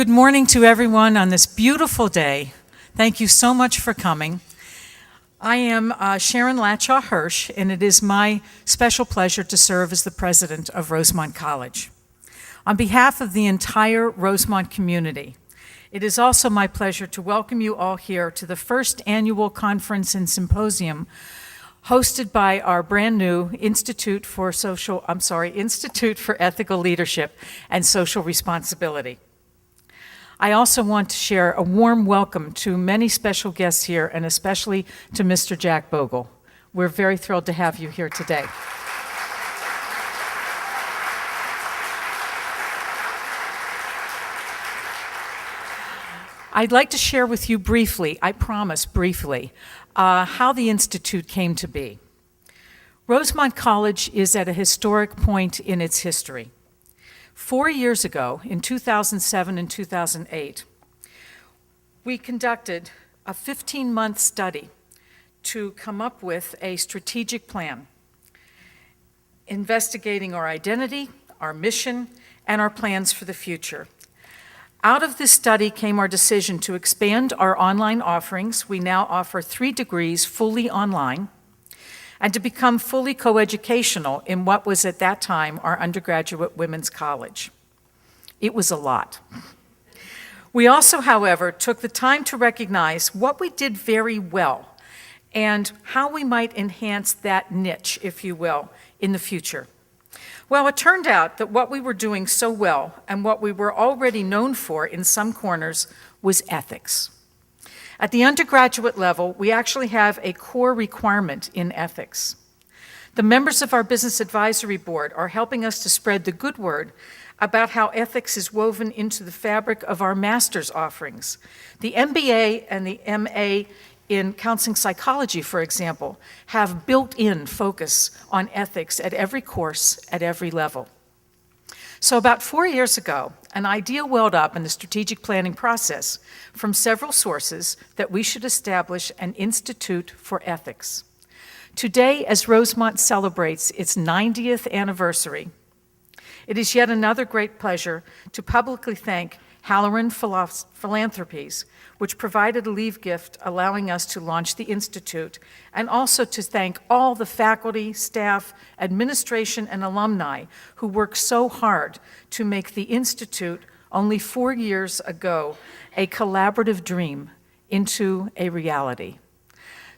Good morning to everyone on this beautiful day. Thank you so much for coming. I am Sharon Latshaw Hirsch, and it is my special pleasure to serve as the president of Rosemont College. On behalf of the entire Rosemont community, it is also my pleasure to welcome you all here to the first annual conference and symposium hosted by our brand new Institute for Ethical Leadership and Social Responsibility. I also want to share a warm welcome to many special guests here, and especially to Mr. John Bogle. We're very thrilled to have you here today. I'd like to share with you briefly, I promise briefly, how the Institute came to be. Rosemont College is at a historic point in its history. 4 years ago, in 2007 and 2008, we conducted a 15-month study to come up with a strategic plan, investigating our identity, our mission, and our plans for the future. Out of this study came our decision to expand our online offerings. We now offer 3 degrees fully online, and to become fully coeducational in what was at that time our undergraduate women's college. It was a lot. We also, however, took the time to recognize what we did very well and how we might enhance that niche, if you will, in the future. Well, it turned out that what we were doing so well and what we were already known for in some corners was ethics. At the undergraduate level, we actually have a core requirement in ethics. The members of our Business Advisory Board are helping us to spread the good word about how ethics is woven into the fabric of our master's offerings. The MBA and the MA in counseling psychology, for example, have built-in focus on ethics at every course, at every level. So about 4 years ago, an idea welled up in the strategic planning process from several sources that we should establish an Institute for Ethics. Today, as Rosemont celebrates its 90th anniversary, it is yet another great pleasure to publicly thank Halloran Philanthropies, which provided a leave gift allowing us to launch the Institute, and also to thank all the faculty, staff, administration, and alumni who worked so hard to make the Institute, only 4 years ago, a collaborative dream into a reality.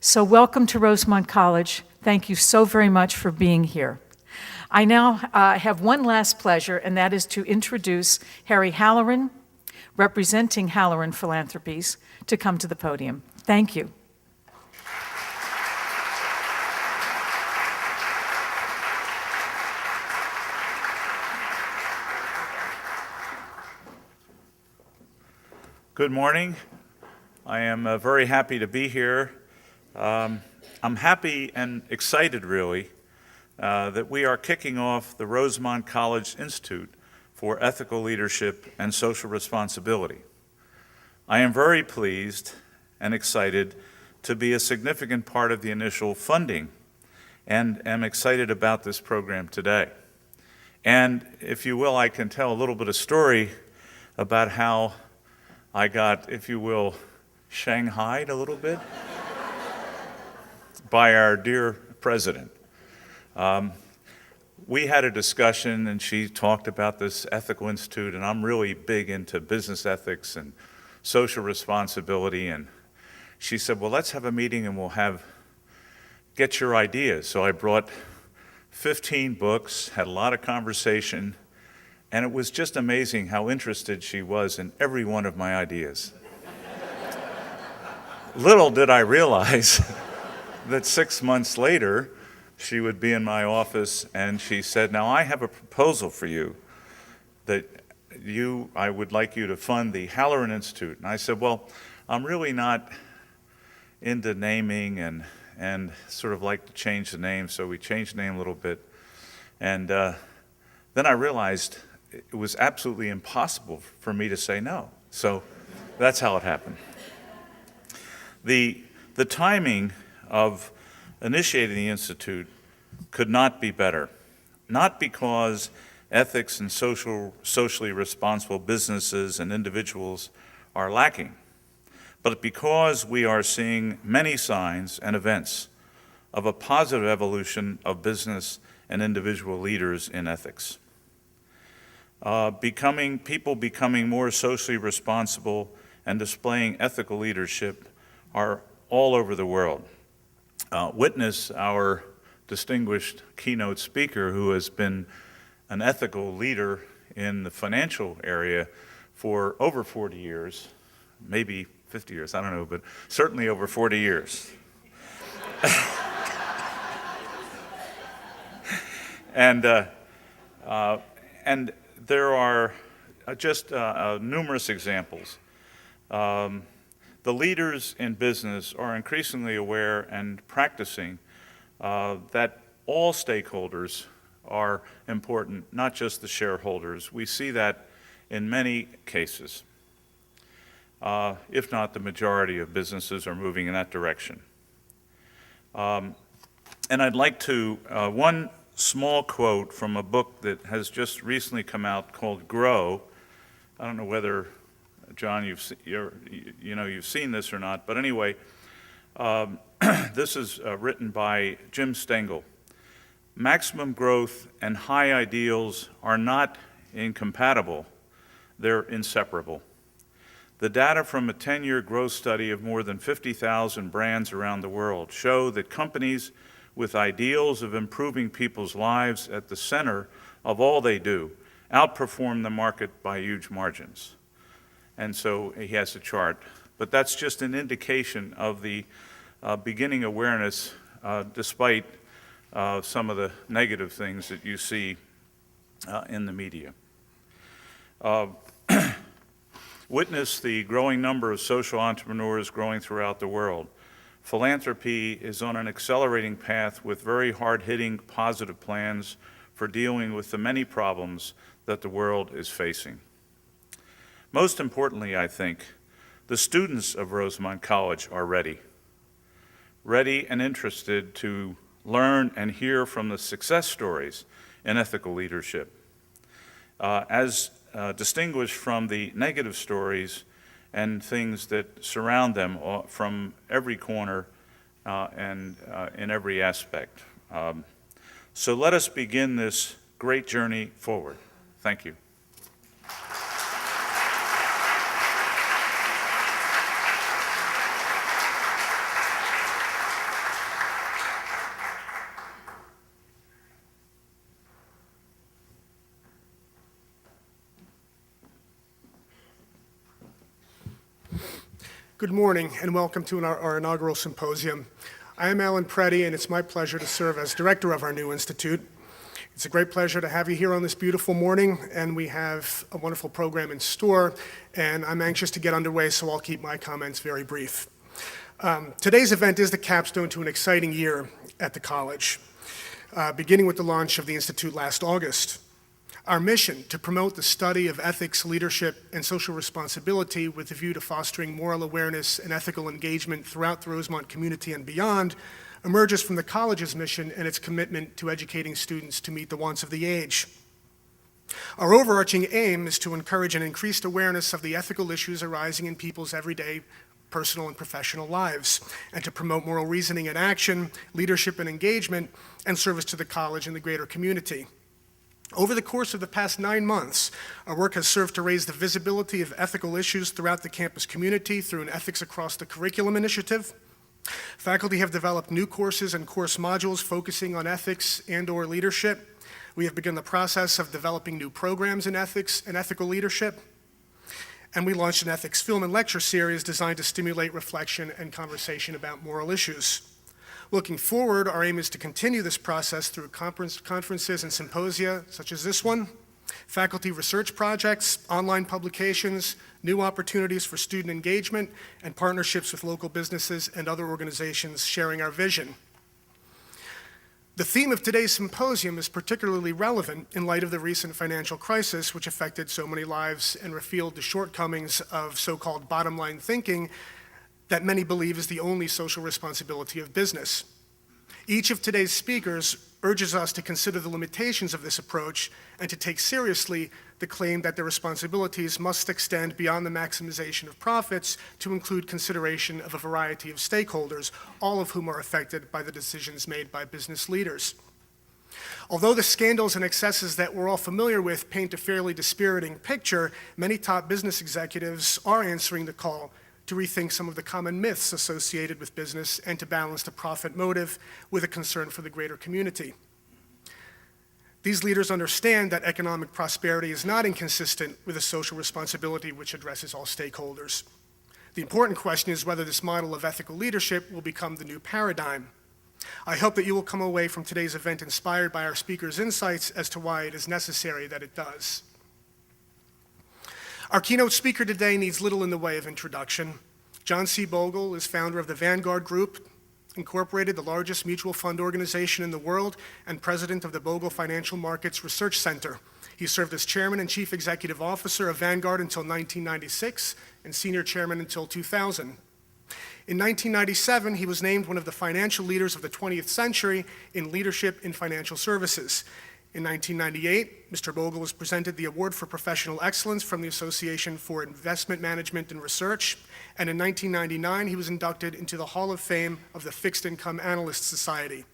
So welcome to Rosemont College. Thank you so very much for being here. I now have one last pleasure, and that is to introduce Harry Halloran, representing Halloran Philanthropies, to come to the podium. Thank you. Good morning. I am very happy to be here. I'm happy and excited, really, that we are kicking off the Rosemont College Institute for Ethical Leadership and Social Responsibility. I am very pleased and excited to be a significant part of the initial funding and am excited about this program today. And if you will, I can tell a little bit of story about how I got, if you will, shanghaied a little bit by our dear president. We had a discussion, and she talked about this Ethical Institute, and I'm really big into business ethics and social responsibility, and she said, well, let's have a meeting and we'll get your ideas. So I brought 15 books, had a lot of conversation, and it was just amazing how interested she was in every one of my ideas. Little did I realize that 6 months later, she would be in my office, and she said, now I have a proposal for you that I would like you to fund the Halloran Institute. And I said, well, I'm really not into naming and sort of like to change the name, so we changed the name a little bit. And then I realized it was absolutely impossible for me to say no. So that's how it happened. The timing of initiating the Institute could not be better. Not because ethics and socially responsible businesses and individuals are lacking, but because we are seeing many signs and events of a positive evolution of business and individual leaders in ethics. People becoming more socially responsible and displaying ethical leadership are all over the world. Witness our distinguished keynote speaker, who has been an ethical leader in the financial area for over 40 years, maybe 50 years, I don't know, but certainly over 40 years. And there are just numerous examples. The leaders in business are increasingly aware and practicing that all stakeholders are important, not just the shareholders. We see that in many cases, if not the majority of businesses are moving in that direction. And I'd like to, one small quote from a book that has just recently come out called Grow. I don't know whether, John, you've seen this or not, but anyway, this is written by Jim Stengel. Maximum growth and high ideals are not incompatible, they're inseparable. The data from a 10-year growth study of more than 50,000 brands around the world show that companies with ideals of improving people's lives at the center of all they do outperform the market by huge margins. And so he has a chart, but that's just an indication of the beginning awareness despite some of the negative things that you see in the media. Witness the growing number of social entrepreneurs growing throughout the world. Philanthropy is on an accelerating path with very hard-hitting positive plans for dealing with the many problems that the world is facing. Most importantly, I think, the students of Rosemont College are ready and interested to learn and hear from the success stories in ethical leadership, as distinguished from the negative stories and things that surround them from every corner and in every aspect. So let us begin this great journey forward. Thank you. Good morning and welcome to our inaugural symposium. I am Alan Preddy and it's my pleasure to serve as director of our new institute. It's a great pleasure to have you here on this beautiful morning, and we have a wonderful program in store, and I'm anxious to get underway, so I'll keep my comments very brief. Today's event is the capstone to an exciting year at the college, beginning with the launch of the institute last August. Our mission to promote the study of ethics, leadership, and social responsibility with a view to fostering moral awareness and ethical engagement throughout the Rosemont community and beyond emerges from the college's mission and its commitment to educating students to meet the wants of the age. Our overarching aim is to encourage an increased awareness of the ethical issues arising in people's everyday personal and professional lives, and to promote moral reasoning and action, leadership and engagement, and service to the college and the greater community. Over the course of the past 9 months, our work has served to raise the visibility of ethical issues throughout the campus community through an Ethics Across the Curriculum initiative. Faculty have developed new courses and course modules focusing on ethics and/or leadership. We have begun the process of developing new programs in ethics and ethical leadership. And we launched an ethics film and lecture series designed to stimulate reflection and conversation about moral issues. Looking forward, our aim is to continue this process through conferences and symposia such as this one, faculty research projects, online publications, new opportunities for student engagement, and partnerships with local businesses and other organizations sharing our vision. The theme of today's symposium is particularly relevant in light of the recent financial crisis, which affected so many lives and revealed the shortcomings of so-called bottom-line thinking that many believe is the only social responsibility of business. Each of today's speakers urges us to consider the limitations of this approach and to take seriously the claim that their responsibilities must extend beyond the maximization of profits to include consideration of a variety of stakeholders, all of whom are affected by the decisions made by business leaders. Although the scandals and excesses that we're all familiar with paint a fairly dispiriting picture, many top business executives are answering the call to rethink some of the common myths associated with business and to balance the profit motive with a concern for the greater community. These leaders understand that economic prosperity is not inconsistent with a social responsibility which addresses all stakeholders. The important question is whether this model of ethical leadership will become the new paradigm. I hope that you will come away from today's event inspired by our speakers' insights as to why it is necessary that it does. Our keynote speaker today needs little in the way of introduction. John C. Bogle is founder of the Vanguard Group, Incorporated, the largest mutual fund organization in the world, and president of the Bogle Financial Markets Research Center. He served as chairman and chief executive officer of Vanguard until 1996 and senior chairman until 2000. In 1997, he was named one of the financial leaders of the 20th century in leadership in financial services. In 1998, Mr. Bogle was presented the Award for Professional Excellence from the Association for Investment Management and Research, and in 1999, he was inducted into the Hall of Fame of the Fixed Income Analyst Society.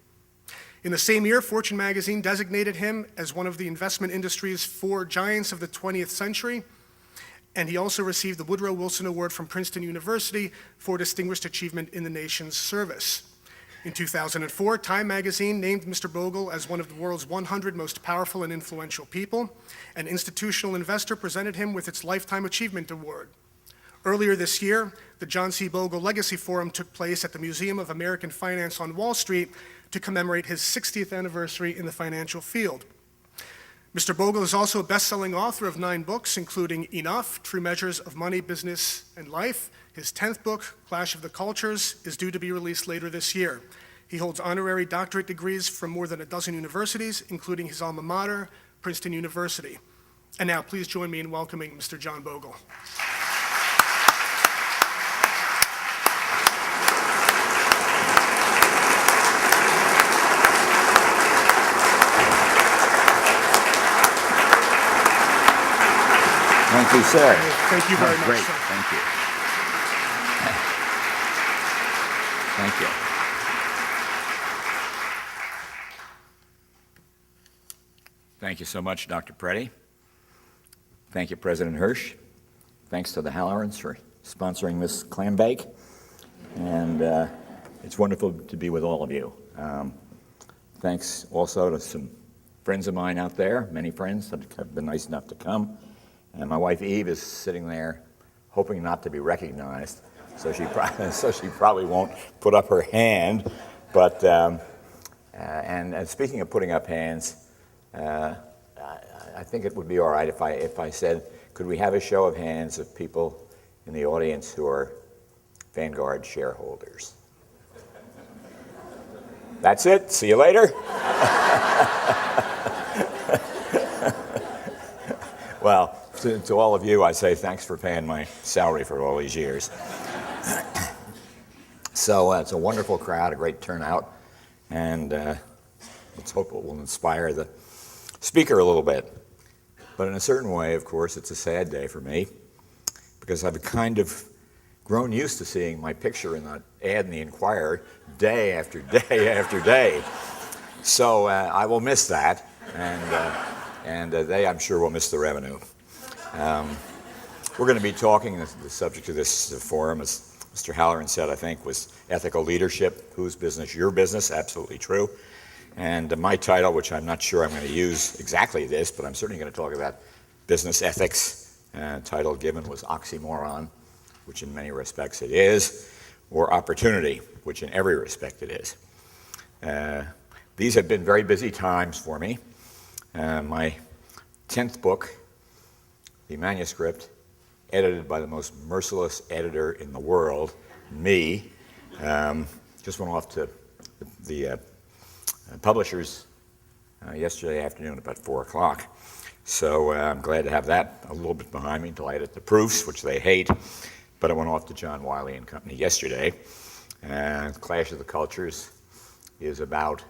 In the same year, Fortune magazine designated him as one of the investment industry's 4 giants of the 20th century, and he also received the Woodrow Wilson Award from Princeton University for distinguished achievement in the nation's service. In 2004, Time magazine named Mr. Bogle as one of the world's 100 most powerful and influential people, and Institutional Investor presented him with its Lifetime Achievement Award. Earlier this year, the John C. Bogle Legacy Forum took place at the Museum of American Finance on Wall Street to commemorate his 60th anniversary in the financial field. Mr. Bogle is also a best-selling author of 9 books, including Enough, True Measures of Money, Business, and Life. His 10th book, Clash of the Cultures, is due to be released later this year. He holds honorary doctorate degrees from more than a dozen universities, including his alma mater, Princeton University. And now, please join me in welcoming Mr. John Bogle. Thank you, sir. Thank you very much, Great. sir. Thank you. Thank you. Thank you so much, Dr. Preddy. Thank you, President Hirsch. Thanks to the Hallorans for sponsoring this clam bake. And it's wonderful to be with all of you. Thanks also to some friends of mine out there, many friends that have been nice enough to come. And my wife Eve is sitting there hoping not to be recognized, so she probably won't put up her hand. But and speaking of putting up hands, I think it would be all right if I said, could we have a show of hands of people in the audience who are Vanguard shareholders? That's it. See you later. Well, to all of you, I say thanks for paying my salary for all these years. So it's a wonderful crowd, a great turnout, and let's hope it will inspire the speaker a little bit. But in a certain way, of course, it's a sad day for me, because I've kind of grown used to seeing my picture in the ad in the Inquirer day after day after day. So I will miss that, and they, I'm sure, will miss the revenue. We're going to be talking, the subject of this forum, as Mr. Halloran said, I think, was ethical leadership. Whose business? Your business. Absolutely true. And my title, which I'm not sure I'm going to use exactly this, but I'm certainly going to talk about business ethics. Title given was oxymoron, which in many respects it is, or opportunity, which in every respect it is. These have been very busy times for me. My 10th book, the manuscript, edited by the most merciless editor in the world, me, just went off to the publishers yesterday afternoon about 4 o'clock. So I'm glad to have that a little bit behind me until I edit the proofs, which they hate. But it went off to John Wiley and Company yesterday. Clash of the Cultures is about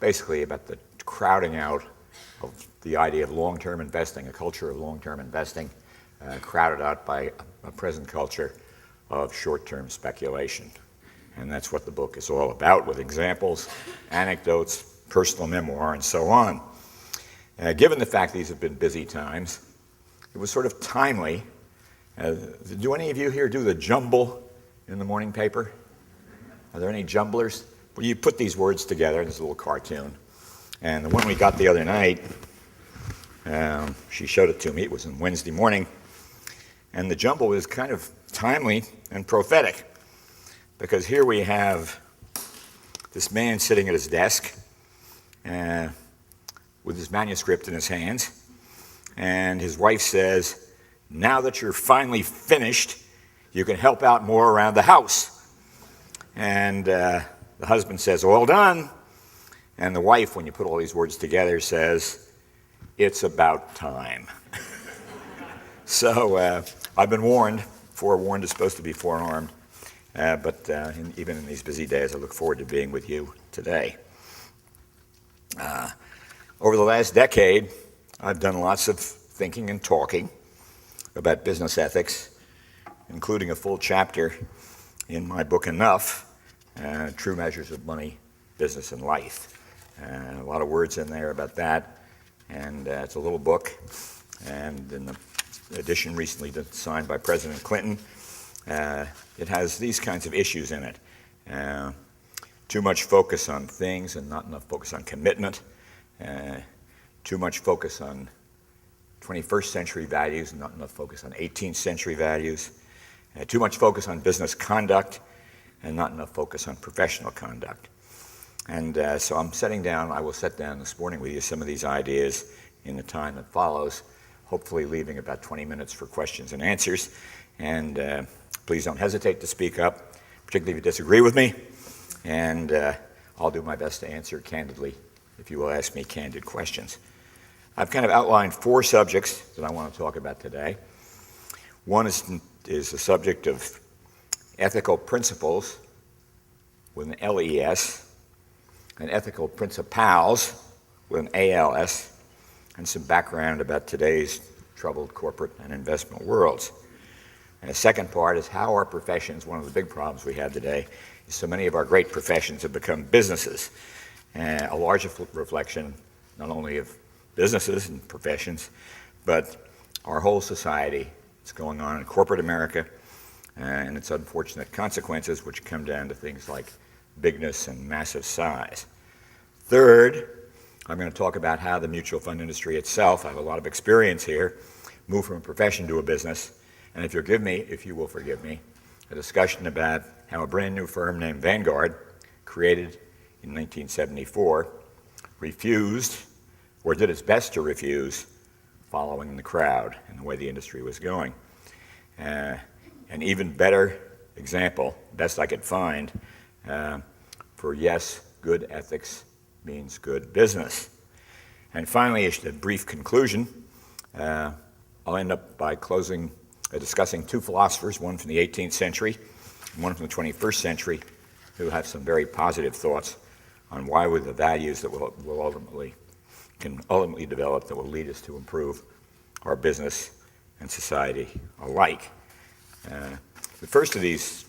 basically about the crowding out of the idea of long-term investing, a culture of long-term investing, crowded out by a present culture of short-term speculation. And that's what the book is all about, with examples, anecdotes, personal memoir, and so on. Given the fact these have been busy times, it was sort of timely. Do any of you here do the jumble in the morning paper? Are there any jumblers? Well, you put these words together, this little cartoon. And the one we got the other night, she showed it to me. It was on Wednesday morning. And the jumble is kind of timely and prophetic, because here we have this man sitting at his desk with his manuscript in his hands, and his wife says, "Now that you're finally finished, you can help out more around the house." And the husband says, "All done." And the wife, when you put all these words together, says, "It's about time." So I've been warned. Forewarned is supposed to be forearmed. But even in these busy days, I look forward to being with you today. Over the last decade, I've done lots of thinking and talking about business ethics, including a full chapter in my book, Enough, True Measures of Money, Business, and Life. A lot of words in there about that, and it's a little book, and in the edition recently signed by President Clinton, it has these kinds of issues in it. Too much focus on things and not enough focus on commitment. Too much focus on 21st century values and not enough focus on 18th century values. Too much focus on business conduct and not enough focus on professional conduct. And so I will set down this morning with you some of these ideas in the time that follows, hopefully leaving about 20 minutes for questions and answers. And please don't hesitate to speak up, particularly if you disagree with me. And I'll do my best to answer candidly if you will ask me candid questions. I've kind of outlined 4 subjects that I want to talk about today. One is the subject of ethical principles with an LES, and ethical principals with an ALS, and some background about today's troubled corporate and investment worlds. And the second part is how our professions, one of the big problems we have today, is so many of our great professions have become businesses. A larger reflection not only of businesses and professions, but our whole society. It's going on in corporate America and its unfortunate consequences, which come down to things like bigness and massive size. Third, I'm going to talk about how the mutual fund industry itself, I have a lot of experience here, moved from a profession to a business. And if you will forgive me, a discussion about how a brand new firm named Vanguard, created in 1974, refused, or did its best to refuse, following the crowd and the way the industry was going. An even better example, best I could find, for yes, good ethics means good business. And finally, a brief conclusion. I'll end up by discussing 2 philosophers, one from the 18th century and one from the 21st century, who have some very positive thoughts on why with the values that can ultimately develop that will lead us to improve our business and society alike. The first of these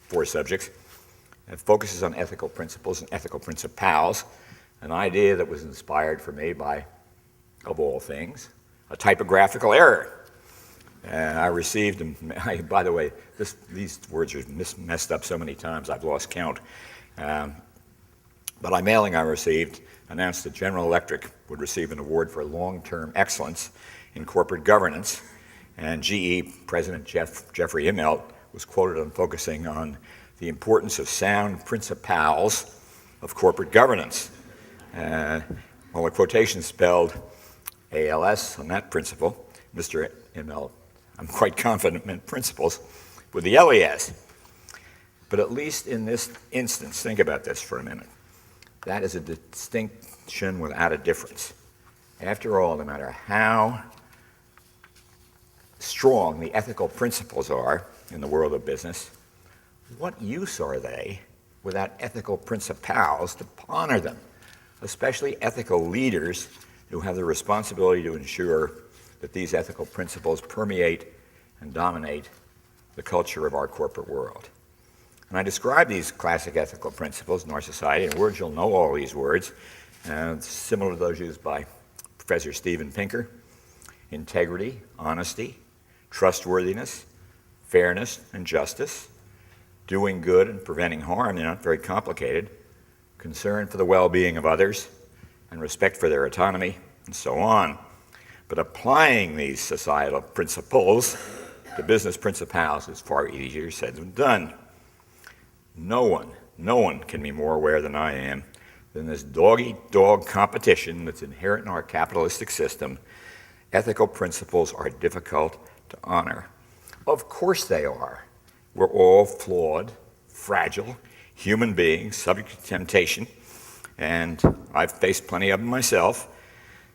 4 subjects focuses on ethical principles and ethical principals, an idea that was inspired for me by, of all things, a typographical error. I received, by the way, these words are messed up so many times I've lost count. But a mailing I received announced that General Electric would receive an award for long-term excellence in corporate governance, and GE President Jeffrey Immelt was quoted on focusing on the importance of sound principles of corporate governance. Well, the quotation spelled ALS on that principle. Mr. Immelt, I'm quite confident, meant principles with the LES. But at least in this instance, think about this for a minute. That is a distinction without a difference. After all, no matter how strong the ethical principles are in the world of business, what use are they without ethical principles to honor them? especially ethical leaders who have the responsibility to ensure that these ethical principles permeate and dominate the culture of our corporate world. And I describe these classic ethical principles in our society in words, you'll know all these words, similar to those used by Professor Steven Pinker: integrity, honesty, trustworthiness, fairness and justice, doing good and preventing harm, they're not very complicated, concern for the well-being of others, and respect for their autonomy, and so on. But applying these societal principles to business principles is far easier said than done. No one can be more aware than I am than this dog-eat-dog competition that's inherent in our capitalistic system. Ethical principles are difficult to honor. Of course they are. We're all flawed, fragile human beings subject to temptation, and I've faced plenty of them myself.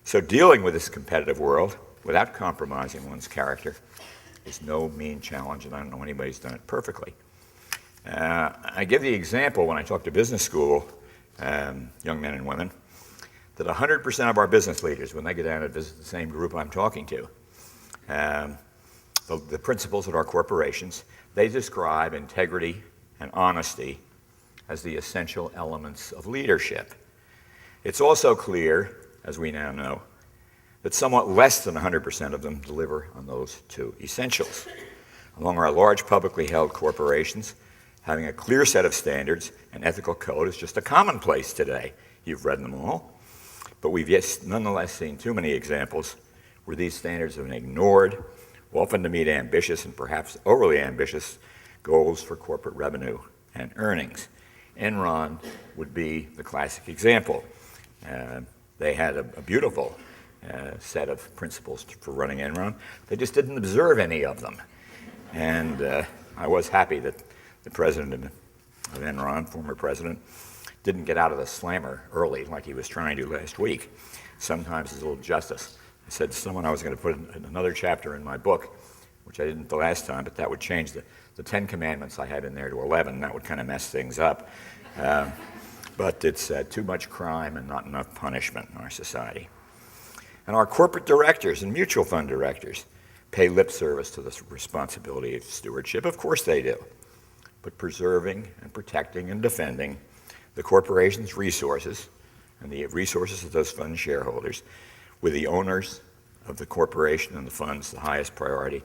So dealing with this competitive world without compromising one's character is no mean challenge, and I don't know anybody who's done it perfectly. I give the example when I talk to business school young men and women that 100% of our business leaders, when they get down to visit the same group I'm talking to, the principles of our corporations, they describe integrity and honesty as the essential elements of leadership. It's also clear, as we now know, that somewhat less than 100% of them deliver on those two essentials. Among our large publicly held corporations, having a clear set of standards and ethical code is just a commonplace today. You've read them all. But we've nonetheless seen too many examples where these standards have been ignored, often to meet ambitious and perhaps overly ambitious goals for corporate revenue and earnings. Enron would be the classic example. They had a beautiful set of principles for running Enron. They just didn't observe any of them. And I was happy that the president of Enron, former president, didn't get out of the slammer early like he was trying to last week. Sometimes there's a little justice. I said to someone I was going to put another chapter in my book, which I didn't the last time, but that would change the 10 commandments I had in there to 11. That would kind of mess things up. But it's too much crime and not enough punishment in our society. And our corporate directors and mutual fund directors pay lip service to this responsibility of stewardship. Of course they do. But preserving and protecting and defending the corporation's resources and the resources of those fund shareholders, with the owners of the corporation and the funds the highest priority,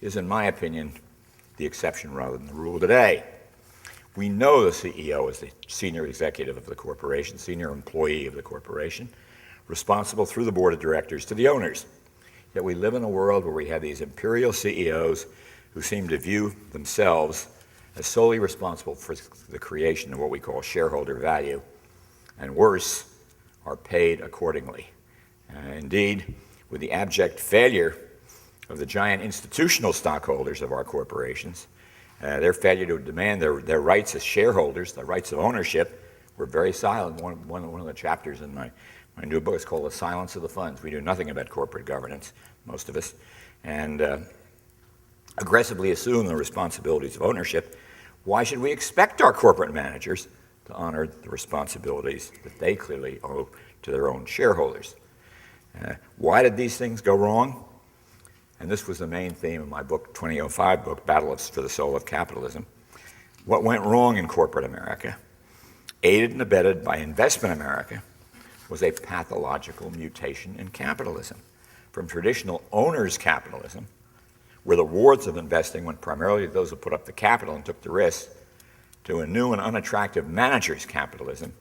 is, in my opinion, the exception rather than the rule today. We know the CEO is the senior executive of the corporation, senior employee of the corporation, responsible through the board of directors to the owners. Yet we live in a world where we have these imperial CEOs who seem to view themselves as solely responsible for the creation of what we call shareholder value, and worse, are paid accordingly. Indeed, with the abject failure of the giant institutional stockholders of our corporations, their failure to demand their rights as shareholders, the rights of ownership, were very silent. One of the chapters in my new book is called The Silence of the Funds. We do nothing about corporate governance, most of us, and aggressively assume the responsibilities of ownership. Why should we expect our corporate managers to honor the responsibilities that they clearly owe to their own shareholders? Why did these things go wrong? And this was the main theme of my book, 2005 book, Battle for the Soul of Capitalism. What went wrong in corporate America, aided and abetted by investment America, was a pathological mutation in capitalism. From traditional owners' capitalism, where the rewards of investing went primarily to those who put up the capital and took the risk, to a new and unattractive managers' capitalism,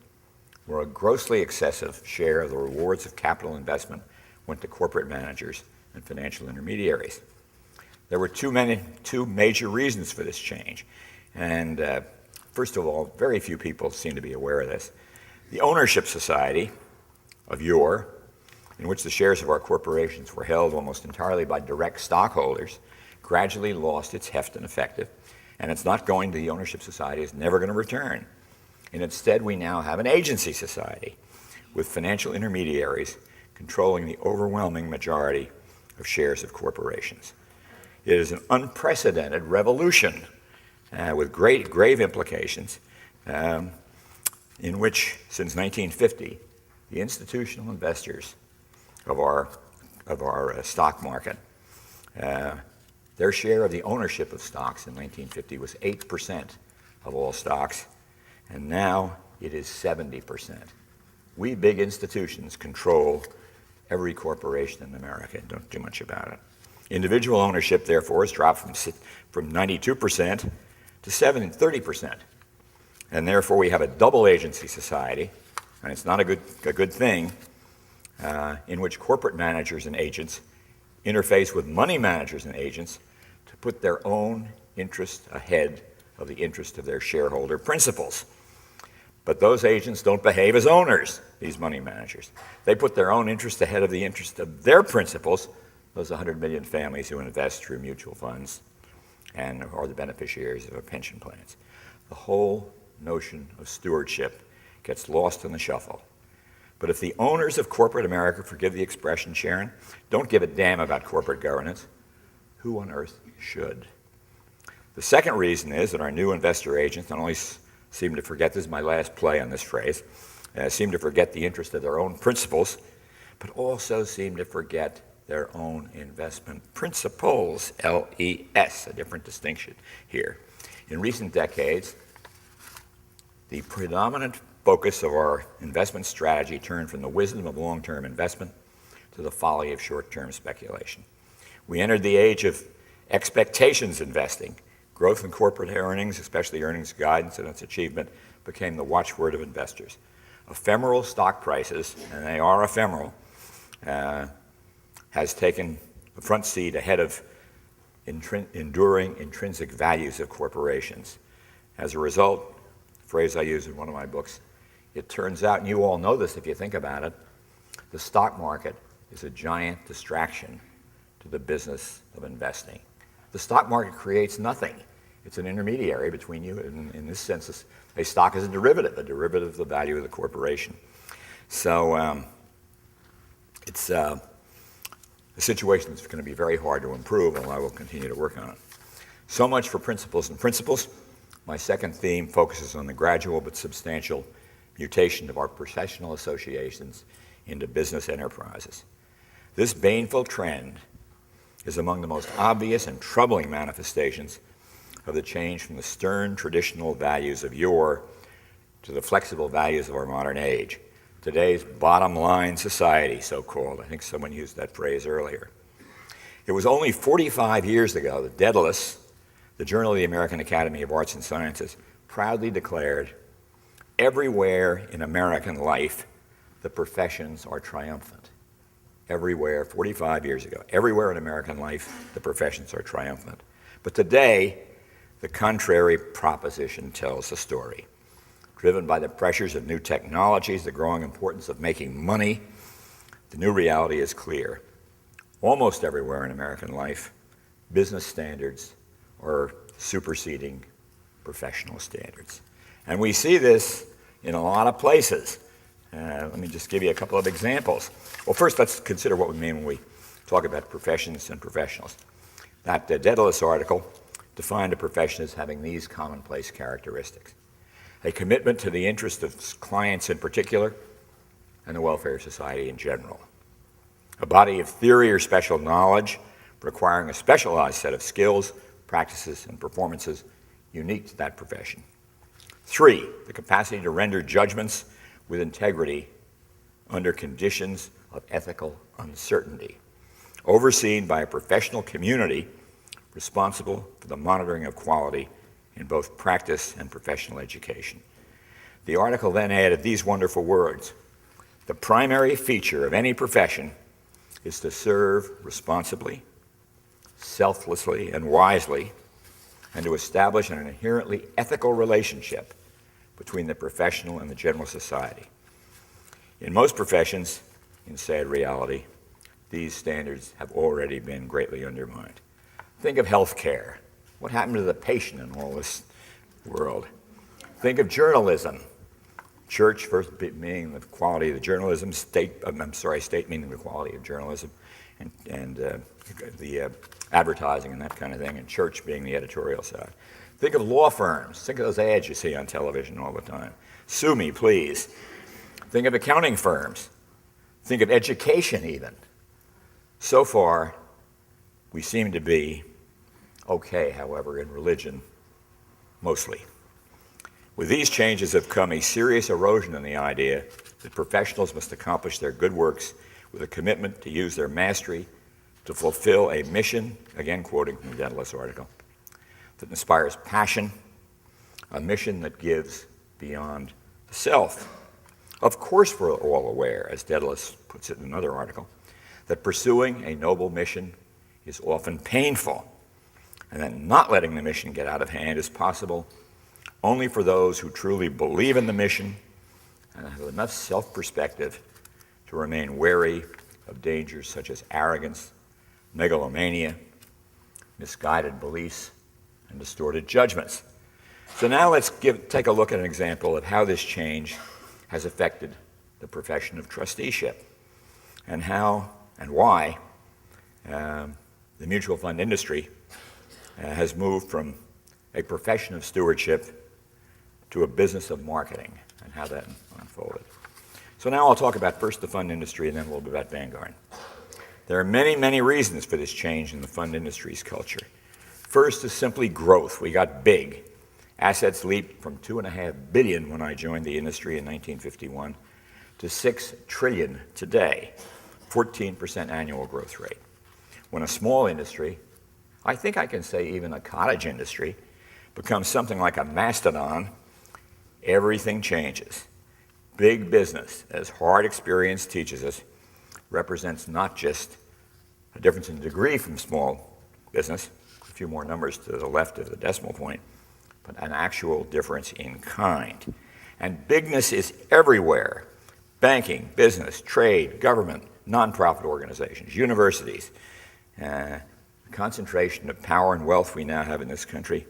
where a grossly excessive share of the rewards of capital investment went to corporate managers and financial intermediaries. There were two major reasons for this change. And first of all, very few people seem to be aware of this. The ownership society of yore, in which the shares of our corporations were held almost entirely by direct stockholders, gradually lost its heft and effective, and it's not going to the ownership society, it's never going to return. And instead, we now have an agency society with financial intermediaries controlling the overwhelming majority of shares of corporations. It is an unprecedented revolution with grave implications in which, since 1950, the institutional investors of our stock market, their share of the ownership of stocks in 1950 was 8% of all stocks, and now it is 70%. We big institutions control every corporation in America and don't do much about it. Individual ownership, therefore, has dropped from 92% to 30%. And therefore, we have a double agency society, and it's not a good thing, in which corporate managers and agents interface with money managers and agents to put their own interest ahead of the interest of their shareholder principals. But those agents don't behave as owners, these money managers. They put their own interest ahead of the interest of their principals, those 100 million families who invest through mutual funds and are the beneficiaries of our pension plans. The whole notion of stewardship gets lost in the shuffle. But if the owners of corporate America, forgive the expression, Sharon, don't give a damn about corporate governance, who on earth should? The second reason is that our new investor agents not only seem to forget, this is my last play on this phrase, seem to forget the interest of their own principals, but also seem to forget their own investment principles, LES, a different distinction here. In recent decades, the predominant focus of our investment strategy turned from the wisdom of long-term investment to the folly of short-term speculation. We entered the age of expectations investing. Growth in corporate earnings, especially earnings guidance and its achievement, became the watchword of investors. Ephemeral stock prices, and they are ephemeral, has taken the front seat ahead of enduring intrinsic values of corporations. As a result, a phrase I use in one of my books, it turns out, and you all know this if you think about it, the stock market is a giant distraction to the business of investing. The stock market creates nothing. It's an intermediary between you, and in this sense, a stock is a derivative of the value of the corporation. So it's a situation that's going to be very hard to improve, and I will continue to work on it. So much for principles and principles. My second theme focuses on the gradual but substantial mutation of our professional associations into business enterprises. This baneful trend is among the most obvious and troubling manifestations of the change from the stern traditional values of yore to the flexible values of our modern age. Today's bottom line society, so-called. I think someone used that phrase earlier. It was only 45 years ago that Daedalus, the Journal of the American Academy of Arts and Sciences, proudly declared, everywhere in American life, the professions are triumphant. Everywhere, 45 years ago, everywhere in American life, the professions are triumphant. But today, the contrary proposition tells the story. Driven by the pressures of new technologies, the growing importance of making money, the new reality is clear. Almost everywhere in American life, business standards are superseding professional standards. And we see this in a lot of places. Let me just give you a couple of examples. Well, first, let's consider what we mean when we talk about professions and professionals. That Daedalus article defined a profession as having these commonplace characteristics: a commitment to the interest of clients in particular and the welfare of society in general, a body of theory or special knowledge requiring a specialized set of skills, practices, and performances unique to that profession. 3, the capacity to render judgments with integrity under conditions of ethical uncertainty, overseen by a professional community responsible for the monitoring of quality in both practice and professional education. The article then added these wonderful words: the primary feature of any profession is to serve responsibly, selflessly, and wisely, and to establish an inherently ethical relationship between the professional and the general society. In most professions, in sad reality, these standards have already been greatly undermined. Think of healthcare. What happened to the patient in all this world? Think of journalism. Church first meaning the quality of the journalism, state meaning the quality of journalism, and the advertising and that kind of thing, and church being the editorial side. Think of law firms. Think of those ads you see on television all the time. Sue me, please. Think of accounting firms. Think of education even. So far, we seem to be okay, however, in religion, mostly. With these changes have come a serious erosion in the idea that professionals must accomplish their good works with a commitment to use their mastery to fulfill a mission, again quoting from the Daedalus article, that inspires passion, a mission that gives beyond the self. Of course, we're all aware, as Daedalus puts it in another article, that pursuing a noble mission is often painful, and that not letting the mission get out of hand is possible only for those who truly believe in the mission and have enough self-perspective to remain wary of dangers such as arrogance, megalomania, misguided beliefs, and distorted judgments. So now let's take a look at an example of how this change has affected the profession of trusteeship and how and why the mutual fund industry has moved from a profession of stewardship to a business of marketing and how that unfolded. So now I'll talk about first the fund industry and then a little bit about Vanguard. There are many, many reasons for this change in the fund industry's culture. First is simply growth. We got big. Assets leaped from $2.5 billion when I joined the industry in 1951 to $6 trillion today, 14% annual growth rate. When a small industry, I think I can say even a cottage industry, becomes something like a mastodon, everything changes. Big business, as hard experience teaches us, represents not just a difference in degree from small business, a few more numbers to the left of the decimal point, but an actual difference in kind. And bigness is everywhere. Banking, business, trade, government, nonprofit organizations, universities. The concentration of power and wealth we now have in this country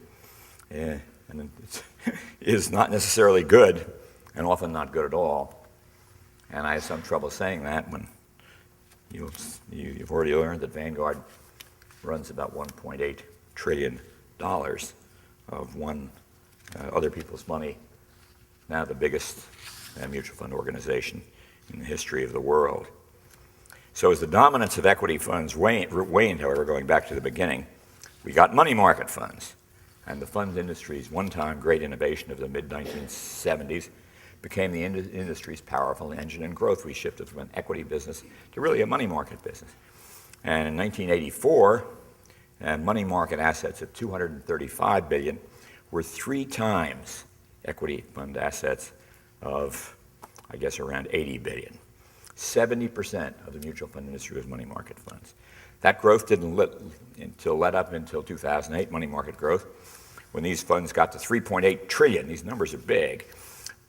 is not necessarily good, and often not good at all. And I have some trouble saying that when you've already learned that Vanguard runs about $1.8 trillion of other people's money, now the biggest mutual fund organization in the history of the world. So as the dominance of equity funds waned, however, going back to the beginning, we got money market funds. And the fund industry's one-time great innovation of the mid-1970s became the industry's powerful engine in growth. We shifted from an equity business to really a money market business. And in 1984, money market assets of $235 billion were 3 times equity fund assets of, I guess, around $80 billion. 70% of the mutual fund industry was money market funds. That growth didn't let up until 2008, money market growth, when these funds got to $3.8 trillion. These numbers are big.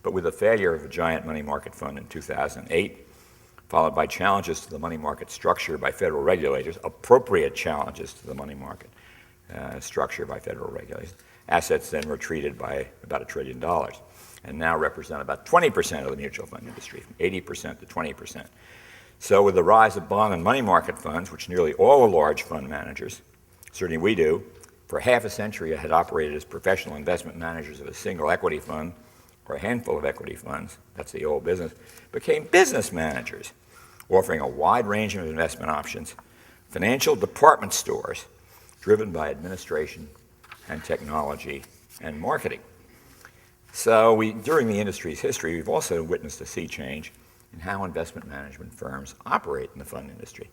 But with the failure of a giant money market fund in 2008, followed by challenges to the money market structure by federal regulators, appropriate challenges to the money market structure by federal regulators, assets then retreated by about $1 trillion and now represent about 20% of the mutual fund industry, from 80% to 20%. So with the rise of bond and money market funds, which nearly all the large fund managers, certainly we do, for half a century had operated as professional investment managers of a single equity fund or a handful of equity funds, that's the old business, became business managers, offering a wide range of investment options, financial department stores driven by administration and technology and marketing. So during the industry's history, we've also witnessed a sea change in how investment management firms operate in the fund industry.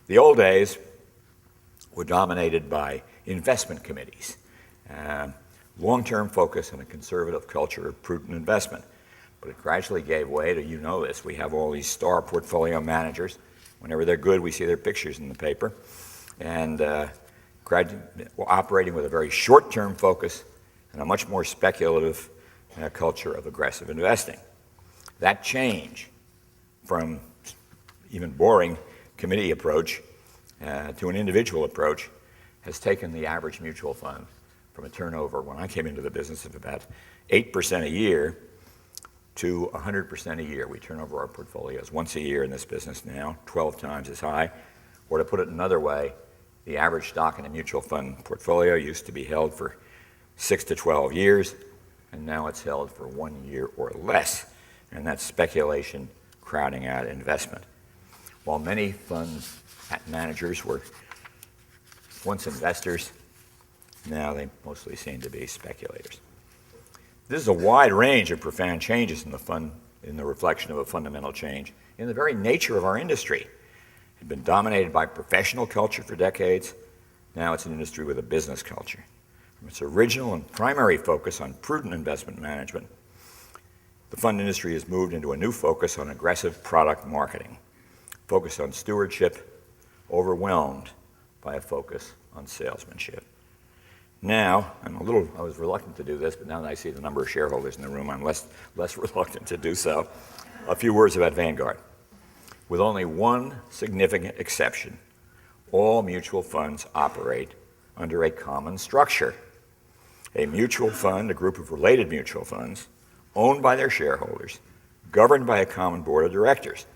The old days were dominated by investment committees, long-term focus and a conservative culture of prudent investment. But it gradually gave way to, you know this, we have all these star portfolio managers. Whenever they're good, we see their pictures in the paper. And operating with a very short-term focus and a much more speculative culture of aggressive investing. That change from even boring committee approach to an individual approach has taken the average mutual fund from a turnover, when I came into the business, of about 8% a year to 100% a year. We turn over our portfolios once a year in this business now, 12 times as high. Or to put it another way, the average stock in a mutual fund portfolio used to be held for 6 to 12 years, and now it's held for 1 year or less. and that's speculation crowding out investment. While many fund managers were once investors, now they mostly seem to be speculators. This is a wide range of profound changes in the reflection of a fundamental change in the very nature of our industry. It had been dominated by professional culture for decades. Now it's an industry with a business culture. From its original and primary focus on prudent investment management, the fund industry has moved into a new focus on aggressive product marketing, focused on stewardship, overwhelmed by a focus on salesmanship. Now, I was reluctant to do this, but now that I see the number of shareholders in the room, I'm less reluctant to do so. A few words about Vanguard. With only one significant exception, all mutual funds operate under a common structure. A mutual fund, a group of related mutual funds, owned by their shareholders, governed by a common board of directors.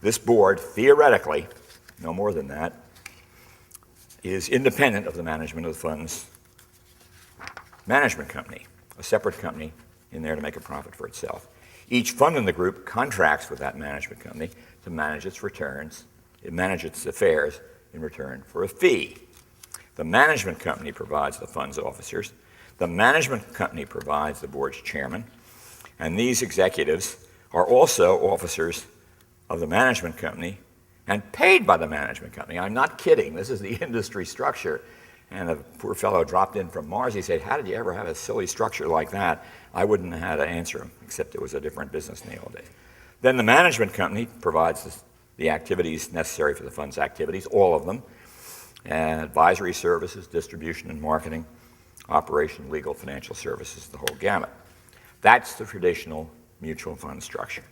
This board, theoretically, no more than that, is independent of the management of the fund's management company, a separate company in there to make a profit for itself. Each fund in the group contracts with that management company to manage its returns, manage its affairs in return for a fee. The management company provides the fund's officers. The management company provides the board's chairman. And these executives are also officers of the management company and paid by the management company. I'm not kidding. This is the industry structure. And a poor fellow dropped in from Mars. He said, "How did you ever have a silly structure like that?" I wouldn't have had to answer him, except it was a different business in the old days. Then the management company provides the activities necessary for the fund's activities, all of them, and advisory services, distribution and marketing, operation, legal, financial services, the whole gamut. That's the traditional mutual fund structure.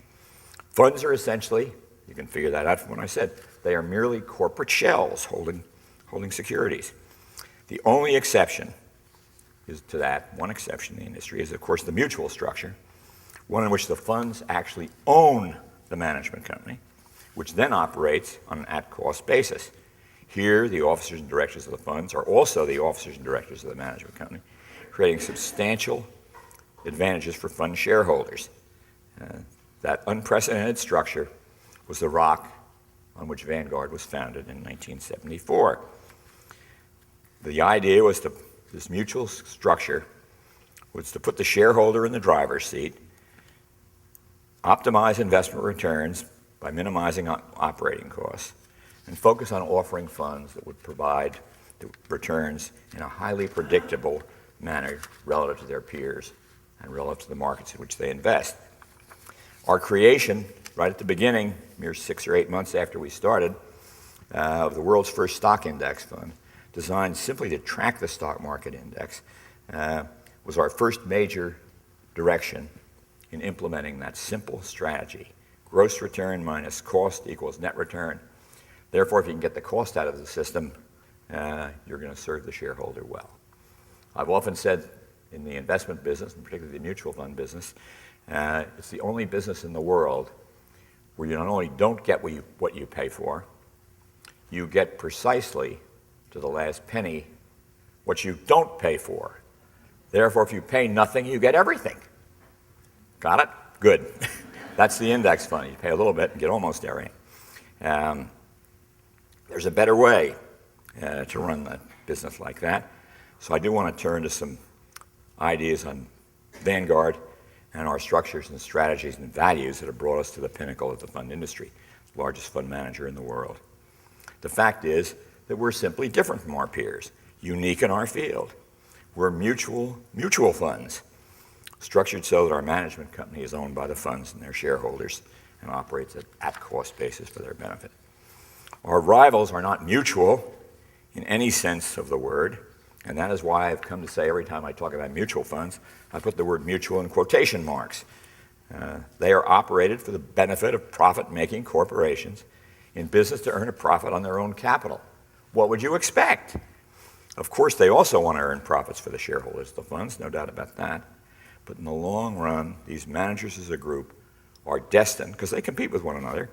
Funds are essentially, you can figure that out from what I said, they are merely corporate shells holding securities. The only exception is to that, one exception in the industry is, of course, the mutual structure, one in which the funds actually own the management company, which then operates on an at-cost basis. Here, the officers and directors of the funds are also the officers and directors of the management company, creating substantial advantages for fund shareholders. That unprecedented structure was the rock on which Vanguard was founded in 1974. The idea was this mutual structure was to put the shareholder in the driver's seat, optimize investment returns by minimizing operating costs, and focus on offering funds that would provide the returns in a highly predictable manner relative to their peers and relative to the markets in which they invest. Our creation, right at the beginning, mere 6 or 8 months after we started, of the world's first stock index fund, designed simply to track the stock market index, was our first major direction in implementing that simple strategy. Gross return minus cost equals net return. Therefore, if you can get the cost out of the system, you're going to serve the shareholder well. I've often said in the investment business, and particularly the mutual fund business, it's the only business in the world where you not only don't get what you pay for, you get precisely to the last penny what you don't pay for. Therefore, if you pay nothing, you get everything. Got it? Good. That's the index fund. You pay a little bit and get almost everything. There's a better way to run a business like that. So I do want to turn to some ideas on Vanguard and our structures and strategies and values that have brought us to the pinnacle of the fund industry, the largest fund manager in the world. The fact is that we're simply different from our peers, unique in our field. We're mutual funds, structured so that our management company is owned by the funds and their shareholders and operates at cost basis for their benefit. Our rivals are not mutual in any sense of the word, and that is why I've come to say every time I talk about mutual funds, I put the word mutual in quotation marks. They are operated for the benefit of profit-making corporations in business to earn a profit on their own capital. What would you expect? Of course, they also want to earn profits for the shareholders of the funds, no doubt about that. But in the long run, these managers as a group are destined, because they compete with one another,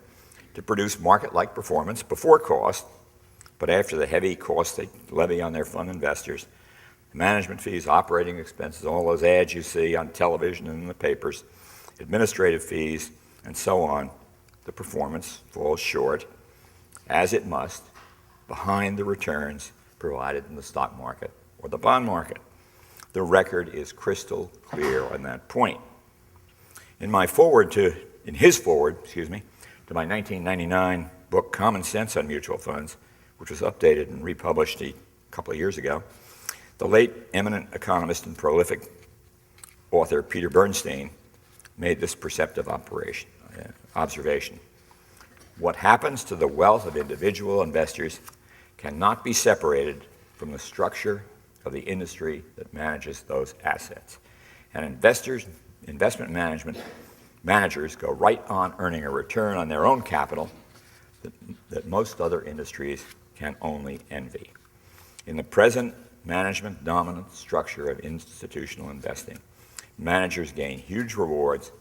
to produce market-like performance before cost, but after the heavy costs they levy on their fund investors, management fees, operating expenses, all those ads you see on television and in the papers, administrative fees, and so on, the performance falls short, as it must, behind the returns provided in the stock market or the bond market. The record is crystal clear on that point. In his foreword to my 1999 book, Common Sense on Mutual Funds, which was updated and republished a couple of years ago, the late eminent economist and prolific author Peter Bernstein made this perceptive observation. What happens to the wealth of individual investors cannot be separated from the structure of the industry that manages those assets. And investment managers go right on earning a return on their own capital that most other industries can only envy. In the present management-dominant structure of institutional investing, managers gain huge rewards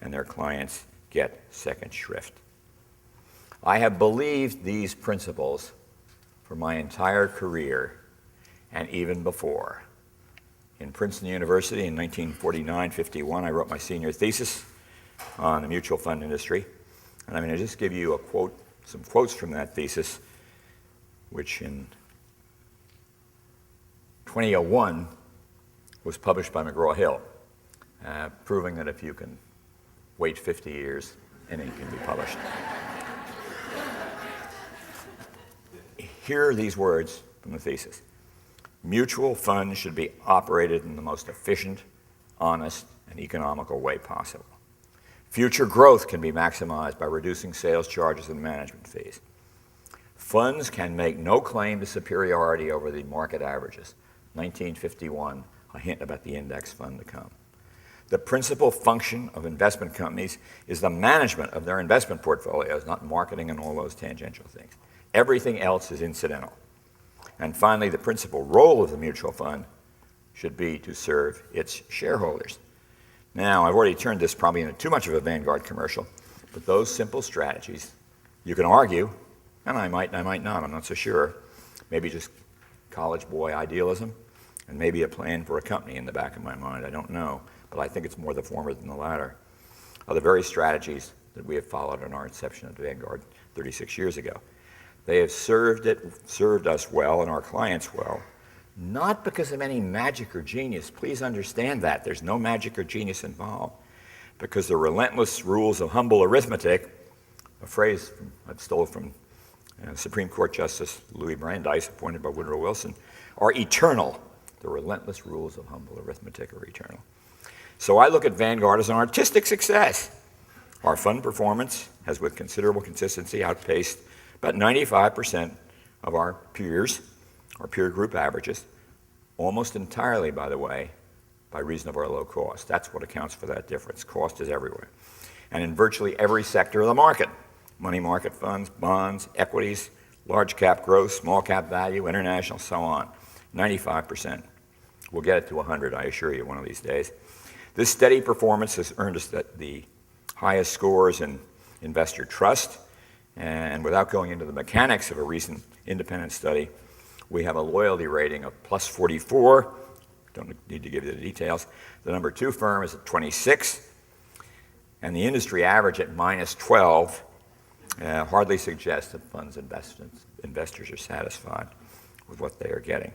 and their clients get second shrift. I have believed these principles for my entire career and even before. In Princeton University in 1949-51, I wrote my senior thesis on the mutual fund industry. And I'm going to just give you some quotes from that thesis, which in 2001 was published by McGraw-Hill, proving that if you can wait 50 years, anything can be published. Here are these words from the thesis. Mutual funds should be operated in the most efficient, honest, and economical way possible. Future growth can be maximized by reducing sales charges and management fees. Funds can make no claim to superiority over the market averages. 1951, a hint about the index fund to come. The principal function of investment companies is the management of their investment portfolios, not marketing and all those tangential things. Everything else is incidental. And finally, the principal role of the mutual fund should be to serve its shareholders. Now, I've already turned this probably into too much of a Vanguard commercial, but those simple strategies, you can argue, and I might not, I'm not so sure, maybe just college boy idealism, and maybe a plan for a company in the back of my mind, I don't know, but I think it's more the former than the latter, are the very strategies that we have followed in our inception at Vanguard 36 years ago. They have served us well and our clients well, not because of any magic or genius. Please understand that. There's no magic or genius involved. Because the relentless rules of humble arithmetic, a phrase I stole from Supreme Court Justice Louis Brandeis, appointed by Woodrow Wilson, are eternal. The relentless rules of humble arithmetic are eternal. So I look at Vanguard as an artistic success. Our fund performance has, with considerable consistency, outpaced about 95% of our peers, our peer group averages, almost entirely, by the way, by reason of our low cost. That's what accounts for that difference. Cost is everywhere. And in virtually every sector of the market, money market funds, bonds, equities, large cap growth, small cap value, international, so on, 95%. We'll get it to 100, I assure you, one of these days. This steady performance has earned us the highest scores in investor trust. And without going into the mechanics of a recent independent study, we have a loyalty rating of plus 44. Don't need to give you the details. The number 2 firm is at 26, and the industry average at minus 12 hardly suggests that funds investors are satisfied with what they are getting.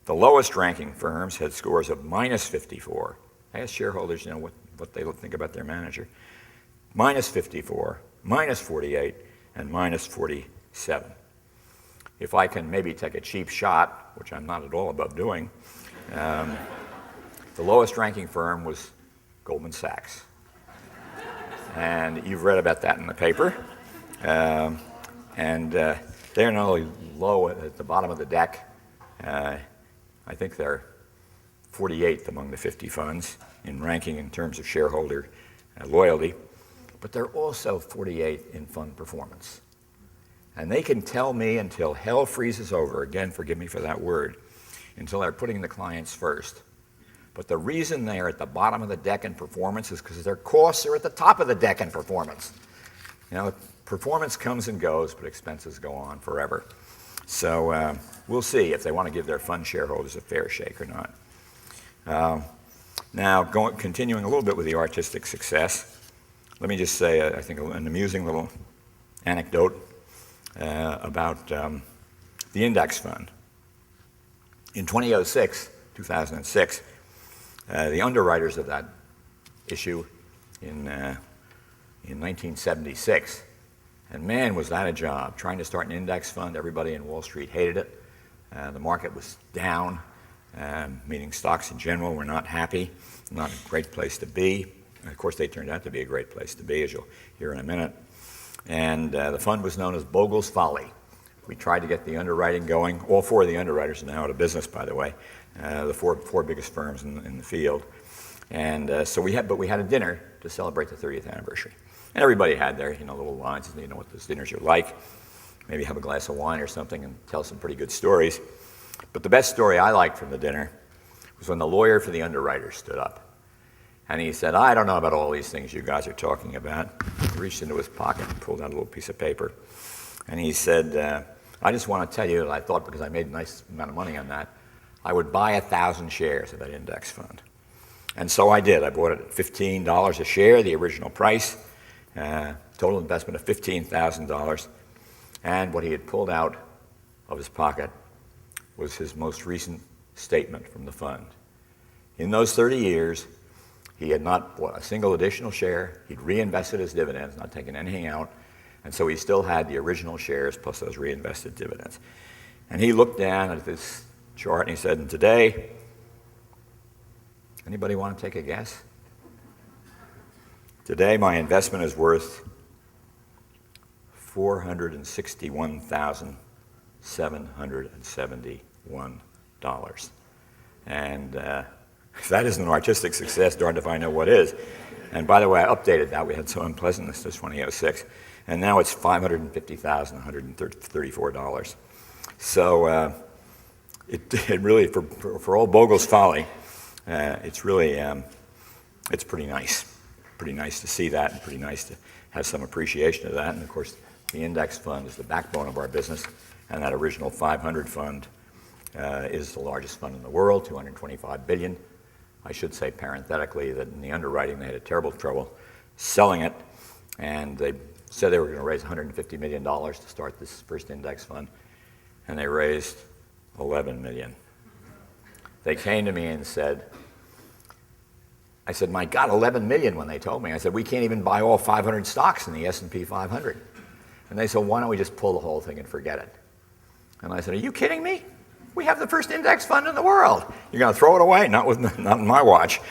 The lowest ranking firms had scores of minus 54. I asked shareholders, what they think about their manager. Minus 54, minus 48, and minus 47. If I can maybe take a cheap shot, which I'm not at all above doing, the lowest ranking firm was Goldman Sachs. And you've read about that in the paper. They're not only low at the bottom of the deck, I think they're 48th among the 50 funds in ranking in terms of shareholder loyalty, but they're also 48th in fund performance. And they can tell me until hell freezes over, again, forgive me for that word, until they're putting the clients first. But the reason they're at the bottom of the deck in performance is because their costs are at the top of the deck in performance. Performance comes and goes, but expenses go on forever. So we'll see if they want to give their fund shareholders a fair shake or not. Now, continuing a little bit with the artistic success, let me just say, I think, an amusing little anecdote about the index fund. In 2006, the underwriters of that issue in 1976, and man, was that a job, trying to start an index fund. Everybody in Wall Street hated it. The market was down, meaning stocks in general were not happy, not a great place to be. And of course, they turned out to be a great place to be, as you'll hear in a minute. And the fund was known as Bogle's Folly. We tried to get the underwriting going. All four of the underwriters are now out of business, by the way, the four biggest firms in the field. And we had a dinner to celebrate the 30th anniversary. And everybody had their little lines, what those dinners are like. Maybe have a glass of wine or something and tell some pretty good stories. But the best story I liked from the dinner was when the lawyer for the underwriters stood up. And he said, I don't know about all these things you guys are talking about. He reached into his pocket and pulled out a little piece of paper. And he said, I just want to tell you that I thought, because I made a nice amount of money on that, I would buy 1,000 shares of that index fund. And so I did. I bought it at $15 a share, the original price, total investment of $15,000. And what he had pulled out of his pocket was his most recent statement from the fund. In those 30 years, he had not bought a single additional share. He'd reinvested his dividends, not taken anything out. And so he still had the original shares plus those reinvested dividends. And he looked down at this chart and he said, and today, anybody want to take a guess? Today, my investment is worth $461,771. And if that isn't an artistic success, darned if I know what is. And by the way, I updated that. We had some unpleasantness this 2006. And now it's $550,134. So it really, for old Bogle's Folly, it's really, it's pretty nice. Pretty nice to see that, and pretty nice to have some appreciation of that. And of course, the index fund is the backbone of our business, and that original 500 fund is the largest fund in the world, $225 billion. I should say parenthetically that in the underwriting they had terrible trouble selling it, and they said they were going to raise $150 million to start this first index fund, and they raised $11 million. They came to me and said, I said, my God, 11 million when they told me. I said, we can't even buy all 500 stocks in the S&P 500. And they said, why don't we just pull the whole thing and forget it? And I said, are you kidding me? We have the first index fund in the world. You're going to throw it away? Not in my watch.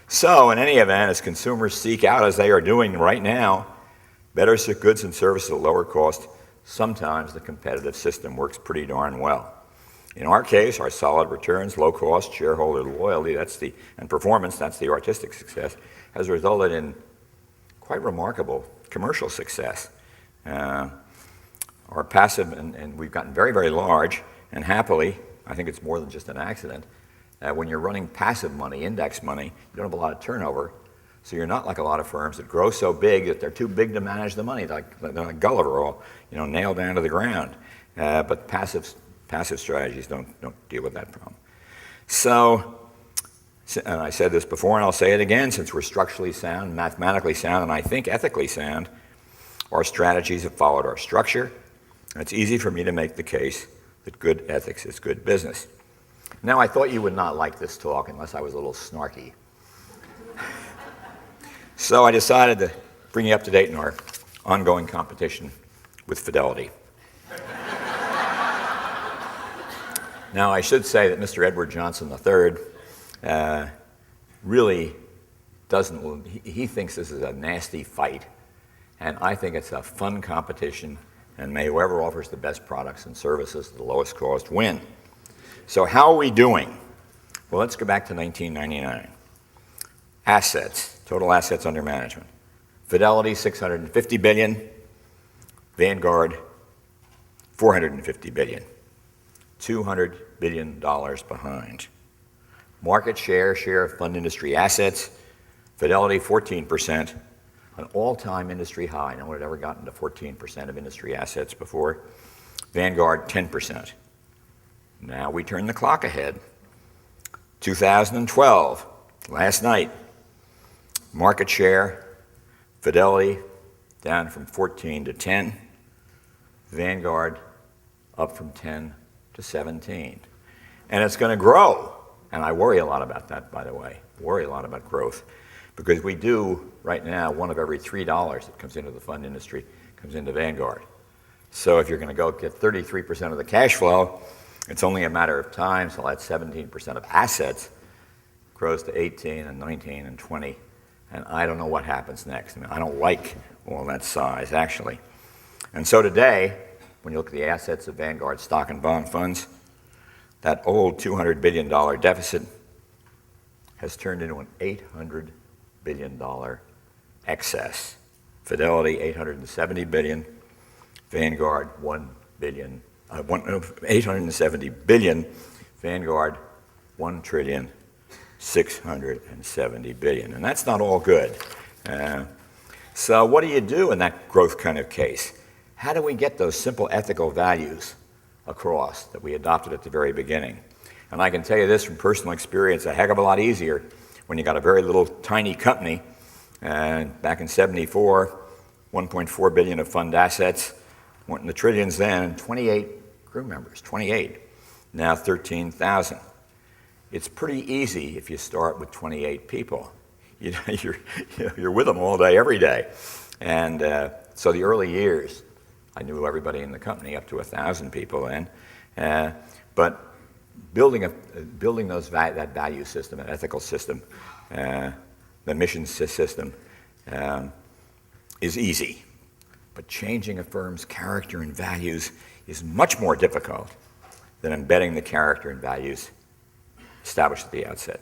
So in any event, as consumers seek out, as they are doing right now, better goods and services at lower cost, sometimes the competitive system works pretty darn well. In our case, our solid returns, low cost, shareholder loyalty, and performance, that's the artistic success, has resulted in quite remarkable commercial success. Our passive, and we've gotten very, very large, and happily, I think it's more than just an accident, when you're running passive money, index money, you don't have a lot of turnover, so you're not like a lot of firms that grow so big that they're too big to manage the money, they're like Gulliver, all nailed down to the ground. But passive strategies don't deal with that problem. So, and I said this before and I'll say it again, since we're structurally sound, mathematically sound, and I think ethically sound, our strategies have followed our structure, and it's easy for me to make the case that good ethics is good business. Now, I thought you would not like this talk unless I was a little snarky. So I decided to bring you up to date in our ongoing competition with Fidelity. Now, I should say that Mr. Edward Johnson III really doesn't, he thinks this is a nasty fight, and I think it's a fun competition, and may whoever offers the best products and services at the lowest cost win. So how are we doing? Well, let's go back to 1999. Assets, total assets under management. Fidelity, $650 billion. Vanguard, $450 billion. $200 billion behind. Market share of fund industry assets, Fidelity 14%, an all-time industry high. No one had ever gotten to 14% of industry assets before. Vanguard 10%. Now we turn the clock ahead. 2012, Last night, market share, Fidelity down from 14 to 10, Vanguard up from 10 to 17. And it's going to grow. And I worry a lot about that, by the way. Worry a lot about growth. Because we do, right now, one of every $3 that comes into the fund industry comes into Vanguard. So if you're going to go get 33% of the cash flow, it's only a matter of time till that 17% of assets grows to 18 and 19 and 20. And I don't know what happens next. I mean, I don't like all that size, actually. And so today, when you look at the assets of Vanguard stock and bond funds, that old $200 billion deficit has turned into an $800 billion excess. Fidelity, $870 billion. Vanguard, $870 billion. Vanguard, $1,670 billion. And that's not all good. So what do you do in that growth kind of case? How do we get those simple ethical values across that we adopted at the very beginning? And I can tell you this from personal experience, a heck of a lot easier when you got a very little tiny company. And back in '74, 1.4 billion of fund assets, went in the trillions then, and 28 crew members, 28. Now 13,000. It's pretty easy if you start with 28 people. You're with them all day, every day. And so the early years, I knew everybody in the company, up to 1,000 people then. But building that value system, an ethical system, the mission system, is easy. But changing a firm's character and values is much more difficult than embedding the character and values established at the outset.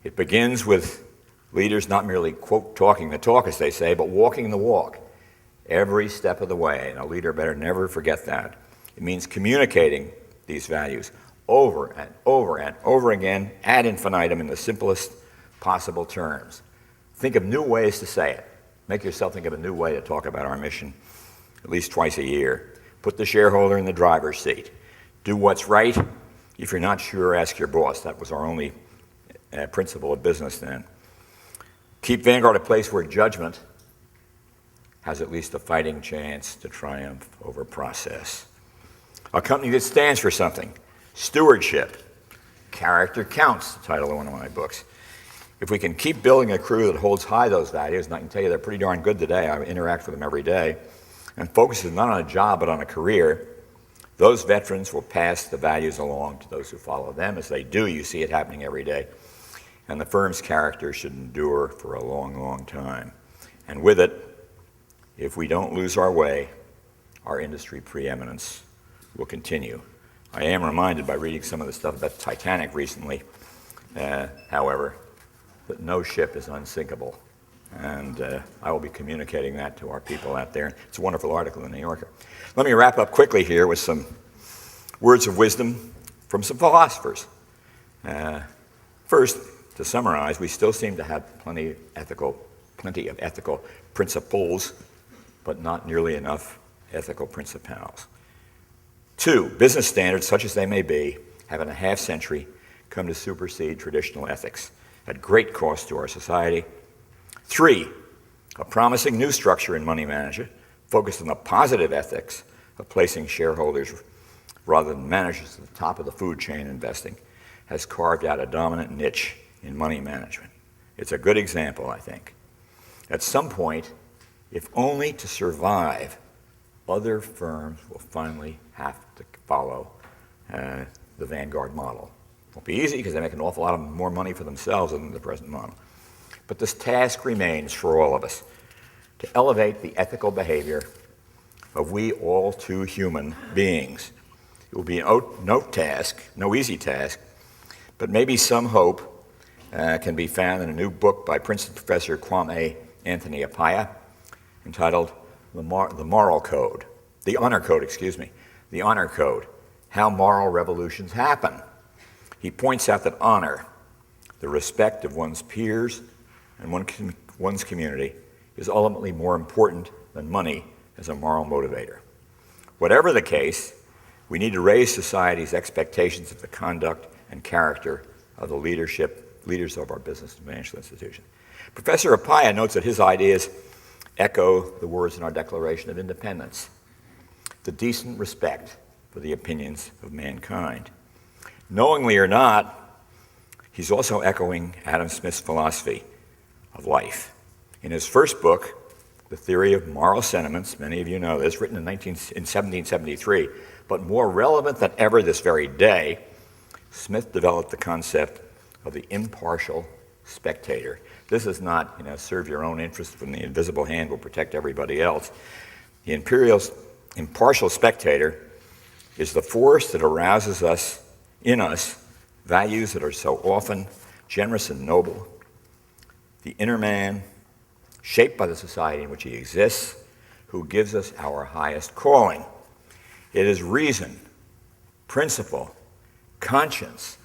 It begins with leaders not merely, quote, talking the talk, as they say, but walking the walk every step of the way. And a leader better never forget that. It means communicating these values over and over and over again ad infinitum in the simplest possible terms. Think of new ways to say it. Make yourself think of a new way to talk about our mission at least twice a year. Put the shareholder in the driver's seat. Do what's right. If you're not sure, ask your boss. That was our only principle of business then. Keep Vanguard a place where judgment has at least a fighting chance to triumph over process. A company that stands for something. Stewardship. Character counts, the title of one of my books. If we can keep building a crew that holds high those values, and I can tell you they're pretty darn good today, I interact with them every day, and focuses not on a job but on a career, those veterans will pass the values along to those who follow them. As they do, you see it happening every day. And the firm's character should endure for a long, long time. And with it, if we don't lose our way, our industry preeminence will continue. I am reminded by reading some of the stuff about the Titanic recently, however, that no ship is unsinkable. And I will be communicating that to our people out there. It's a wonderful article in the New Yorker. Let me wrap up quickly here with some words of wisdom from some philosophers. First, to summarize, we still seem to have plenty of ethical principles, but not nearly enough ethical principals. Two, business standards, such as they may be, have in a half century come to supersede traditional ethics at great cost to our society. Three, a promising new structure in money management focused on the positive ethics of placing shareholders rather than managers at the top of the food chain investing has carved out a dominant niche in money management. It's a good example, I think. At some point, if only to survive, other firms will finally have to follow the Vanguard model. It won't be easy because they make an awful lot more money for themselves than the present model. But this task remains for all of us, to elevate the ethical behavior of we all too human beings. It will be no easy task, but maybe some hope can be found in a new book by Princeton professor Kwame Anthony Appiah entitled The Honor Code, How Moral Revolutions Happen. He points out that honor, the respect of one's peers and one's community, is ultimately more important than money as a moral motivator. Whatever the case, we need to raise society's expectations of the conduct and character of the leadership leaders of our business and financial institution. Professor Appiah notes that his ideas echo the words in our Declaration of Independence, the decent respect for the opinions of mankind. Knowingly or not, he's also echoing Adam Smith's philosophy of life. In his first book, The Theory of Moral Sentiments, many of you know this, written in 1773, but more relevant than ever this very day, Smith developed the concept of the impartial spectator. This is not, serve your own interest when the invisible hand will protect everybody else. The impartial spectator is the force that arouses in us values that are so often generous and noble. The inner man, shaped by the society in which he exists, who gives us our highest calling. It is reason, principle, conscience,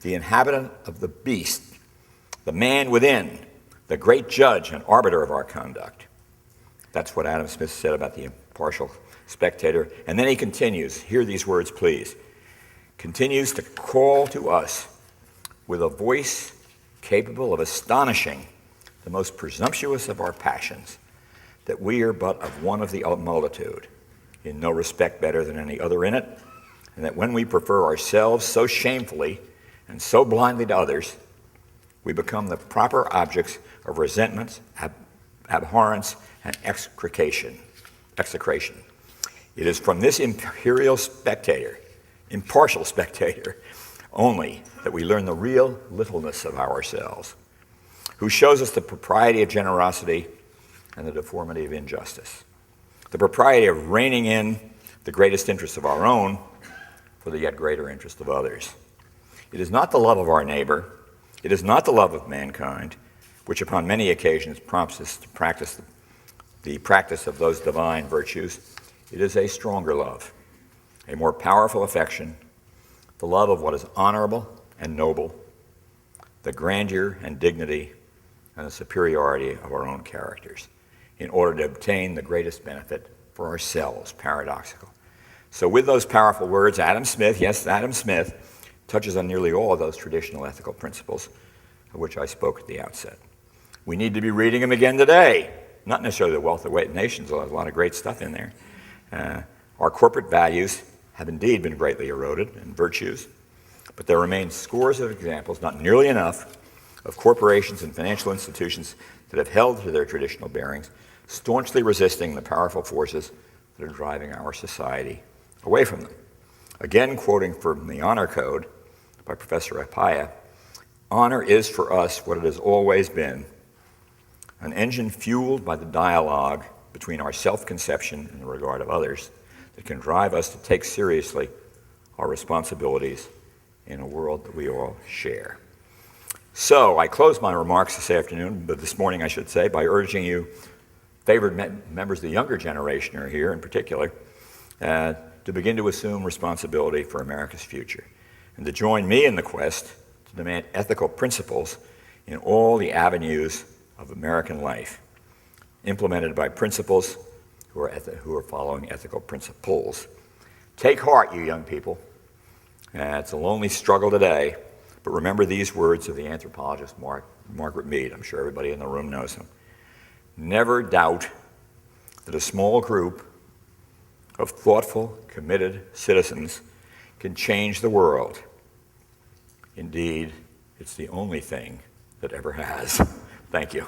the inhabitant of the beast, the man within, the great judge and arbiter of our conduct. That's what Adam Smith said about the impartial spectator. And then he continues, hear these words please, continues to call to us with a voice capable of astonishing the most presumptuous of our passions, that we are but of one of the multitude, in no respect better than any other in it, and that when we prefer ourselves so shamefully and so blindly to others, we become the proper objects of resentment, abhorrence, and execration. It is from this impartial spectator only, that we learn the real littleness of ourselves, who shows us the propriety of generosity and the deformity of injustice, the propriety of reining in the greatest interests of our own for the yet greater interest of others. It is not the love of our neighbor, it is not the love of mankind, which upon many occasions prompts us to practice the practice of those divine virtues. It is a stronger love, a more powerful affection, the love of what is honorable and noble, the grandeur and dignity and the superiority of our own characters, in order to obtain the greatest benefit for ourselves, paradoxical. So with those powerful words, Adam Smith, yes, Adam Smith, touches on nearly all of those traditional ethical principles of which I spoke at the outset. We need to be reading them again today. Not necessarily The Wealth of Nations, there's a lot of great stuff in there. Our corporate values have indeed been greatly eroded, and virtues, but there remain scores of examples, not nearly enough, of corporations and financial institutions that have held to their traditional bearings, staunchly resisting the powerful forces that are driving our society away from them. Again, quoting from the Honor Code by Professor Appiah, honor is for us what it has always been, an engine fueled by the dialogue between our self-conception and the regard of others that can drive us to take seriously our responsibilities in a world that we all share. So I close my remarks this morning I should say, by urging you, favored members of the younger generation are here in particular, to begin to assume responsibility for America's future, and to join me in the quest to demand ethical principles in all the avenues of American life, implemented by principals who are following ethical principles. Take heart, you young people. It's a lonely struggle today, but remember these words of the anthropologist Margaret Mead. I'm sure everybody in the room knows him. Never doubt that a small group of thoughtful, committed citizens can change the world. Indeed, it's the only thing that ever has. Thank you.